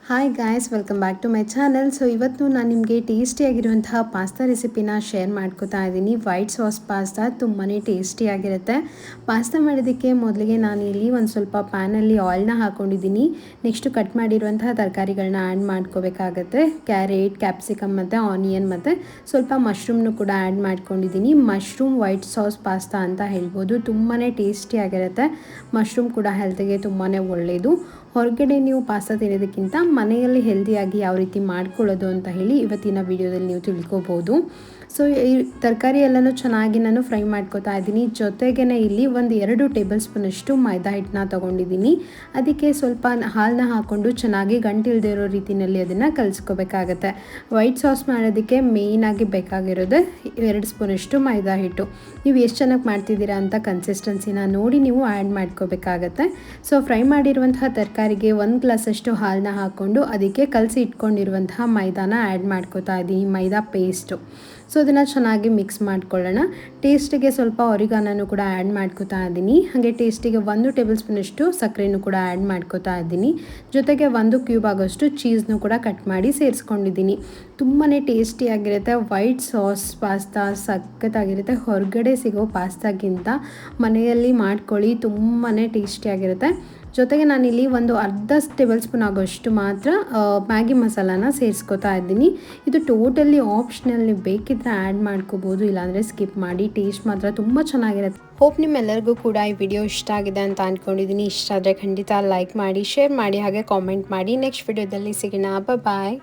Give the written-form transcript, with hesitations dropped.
Hi guys, welcome back to my channel. So ಇವತ್ತು ನಾನು ನಿಮಗೆ ಟೇಸ್ಟಿಯಾಗಿರುವಂತಹ ಪಾಸ್ತಾ ರೆಸಿಪಿನ ಶೇರ್ ಮಾಡ್ಕೋತಾ ಇದ್ದೀನಿ. ವೈಟ್ ಸಾಸ್ ಪಾಸ್ತಾ ತುಂಬಾ ಟೇಸ್ಟಿಯಾಗಿರುತ್ತೆ. ಪಾಸ್ತಾ ಮಾಡೋದಕ್ಕೆ ಮೊದಲಿಗೆ ನಾನು ಇಲ್ಲಿ ಒಂದು ಸ್ವಲ್ಪ ಪ್ಯಾನಲ್ಲಿ ಆಯಿಲ್ನ ಹಾಕ್ಕೊಂಡಿದ್ದೀನಿ. ನೆಕ್ಸ್ಟು ಕಟ್ ಮಾಡಿರುವಂತಹ ತರಕಾರಿಗಳನ್ನ ಆ್ಯಡ್ ಮಾಡ್ಕೋಬೇಕಾಗತ್ತೆ. ಕ್ಯಾರೆಟ್, ಕ್ಯಾಪ್ಸಿಕಮ್ ಮತ್ತು ಆನಿಯನ್ ಮತ್ತು ಸ್ವಲ್ಪ ಮಶ್ರೂಮ್ನು ಕೂಡ ಆ್ಯಡ್ ಮಾಡ್ಕೊಂಡಿದ್ದೀನಿ. ಮಶ್ರೂಮ್ ವೈಟ್ ಸಾಸ್ ಪಾಸ್ತಾ ಅಂತ ಹೇಳ್ಬೋದು. ತುಂಬಾ ಟೇಸ್ಟಿಯಾಗಿರುತ್ತೆ. ಮಶ್ರೂಮ್ ಕೂಡ ಹೆಲ್ತಿಗೆ ತುಂಬಾ ಒಳ್ಳೆಯದು. ಹೊರಗಡೆ ನೀವು ಪಾಸ್ತಾ ತಿನ್ನೋದಕ್ಕಿಂತ ಮನೆಯಲ್ಲಿ ಹೆಲ್ದಿಯಾಗಿ ಯಾವ ರೀತಿ ಮಾಡ್ಕೊಳ್ಳೋದು ಅಂತ ಹೇಳಿ ಇವತ್ತಿನ ವಿಡಿಯೋದಲ್ಲಿ ನೀವು ತಿಳ್ಕೊಬೋದು. ಸೊ ಈ ತರಕಾರಿ ಎಲ್ಲನೂ ಚೆನ್ನಾಗಿ ನಾನು ಫ್ರೈ ಮಾಡ್ಕೋತಾ ಇದ್ದೀನಿ. ಜೊತೆಗೇ ಇಲ್ಲಿ 2 ಟೇಬಲ್ ಸ್ಪೂನಷ್ಟು ಮೈದಾ ಹಿಟ್ಟನ್ನ ತೊಗೊಂಡಿದ್ದೀನಿ. ಅದಕ್ಕೆ ಸ್ವಲ್ಪ ಹಾಲನ್ನ ಹಾಕ್ಕೊಂಡು ಚೆನ್ನಾಗಿ ಗಂಟಿಲ್ದೇ ಇರೋ ರೀತಿಯಲ್ಲಿ ಅದನ್ನು ಕಲಿಸ್ಕೋಬೇಕಾಗತ್ತೆ. ವೈಟ್ ಸಾಸ್ ಮಾಡೋದಕ್ಕೆ ಮೇಯ್ನಾಗಿ ಬೇಕಾಗಿರೋದು 2 ಸ್ಪೂನಷ್ಟು ಮೈದಾ ಹಿಟ್ಟು. ನೀವು ಎಷ್ಟು ಚೆನ್ನಾಗಿ ಮಾಡ್ತಿದ್ದೀರಾ ಅಂತ ಕನ್ಸಿಸ್ಟೆನ್ಸಿನ ನೋಡಿ ನೀವು ಆ್ಯಡ್ ಮಾಡ್ಕೋಬೇಕಾಗತ್ತೆ. ಸೊ ಫ್ರೈ ಮಾಡಿರುವಂತಹ ತರಕಾರಿಗೆ 1 ಗ್ಲಾಸಷ್ಟು ಹಾಲನ್ನ ಹಾಕ್ಕೊಂಡು ಅದಕ್ಕೆ ಕಲಸಿ ಇಟ್ಕೊಂಡಿರುವಂತಹ ಮೈದಾನ ಆ್ಯಡ್ ಮಾಡ್ಕೋತಾ ಇದ್ದೀನಿ, ಮೈದಾ ಪೇಸ್ಟು. ಸೊ ಅದನ್ನು ಚೆನ್ನಾಗಿ ಮಿಕ್ಸ್ ಮಾಡ್ಕೊಳ್ಳೋಣ. ಟೇಸ್ಟಿಗೆ ಸ್ವಲ್ಪ ಒರಿಗಾನೂ ಕೂಡ ಆ್ಯಡ್ ಮಾಡ್ಕೋತಾ ಇದ್ದೀನಿ. ಹಾಗೆ ಟೇಸ್ಟಿಗೆ 1 ಟೇಬಲ್ ಸ್ಪೂನಷ್ಟು ಸಕ್ಕರೆನೂ ಕೂಡ ಆ್ಯಡ್ ಮಾಡ್ಕೋತಾ ಇದ್ದೀನಿ. ಜೊತೆಗೆ 1 ಕ್ಯೂಬ್ ಆಗೋಷ್ಟು ಚೀಸ್ನು ಕೂಡ ಕಟ್ ಮಾಡಿ ಸೇರಿಸ್ಕೊಂಡಿದ್ದೀನಿ. ತುಂಬಾ ಟೇಸ್ಟಿಯಾಗಿರುತ್ತೆ. ವೈಟ್ ಸಾಸ್ ಪಾಸ್ತಾ ಸಖತ್ತಾಗಿರುತ್ತೆ. ಹೊರಗಡೆ ಸಿಗೋ ಪಾಸ್ತಾಗಿಂತ ಮನೆಯಲ್ಲಿ ಮಾಡ್ಕೊಳ್ಳಿ, ತುಂಬಾ ಟೇಸ್ಟಿಯಾಗಿರುತ್ತೆ. ಜೊತೆಗೆ ನಾನಿಲ್ಲಿ ಅರ್ಧ ಟೇಬಲ್ ಸ್ಪೂನ್ ಆಗೋಷ್ಟು ಮಾತ್ರ ಮ್ಯಾಗಿ ಮಸಾಲಾನ ಸೇರಿಸ್ಕೋತಾ ಇದ್ದೀನಿ. ಇದು ಟೋಟಲಿ ಆಪ್ಷನಲ್, ನೀವು ಬೇಕಿದ್ರೆ ಆ್ಯಡ್ ಮಾಡ್ಕೋಬೋದು, ಇಲ್ಲಾಂದರೆ ಸ್ಕಿಪ್ ಮಾಡಿ. ಟೇಸ್ಟ್ ಮಾತ್ರ ತುಂಬ ಚೆನ್ನಾಗಿರುತ್ತೆ. ಹೋಪ್ ನಿಮ್ಮೆಲ್ಲರಿಗೂ ಕೂಡ ಈ ವಿಡಿಯೋ ಇಷ್ಟ ಆಗಿದೆ ಅಂತ ಅಂದ್ಕೊಂಡಿದ್ದೀನಿ. ಇಷ್ಟ ಆದರೆ ಖಂಡಿತ ಲೈಕ್ ಮಾಡಿ, ಶೇರ್ ಮಾಡಿ, ಹಾಗೆ ಕಾಮೆಂಟ್ ಮಾಡಿ. ನೆಕ್ಸ್ಟ್ ವಿಡಿಯೋದಲ್ಲಿ ಸಿಗೋಣ. ಬಾಯ್.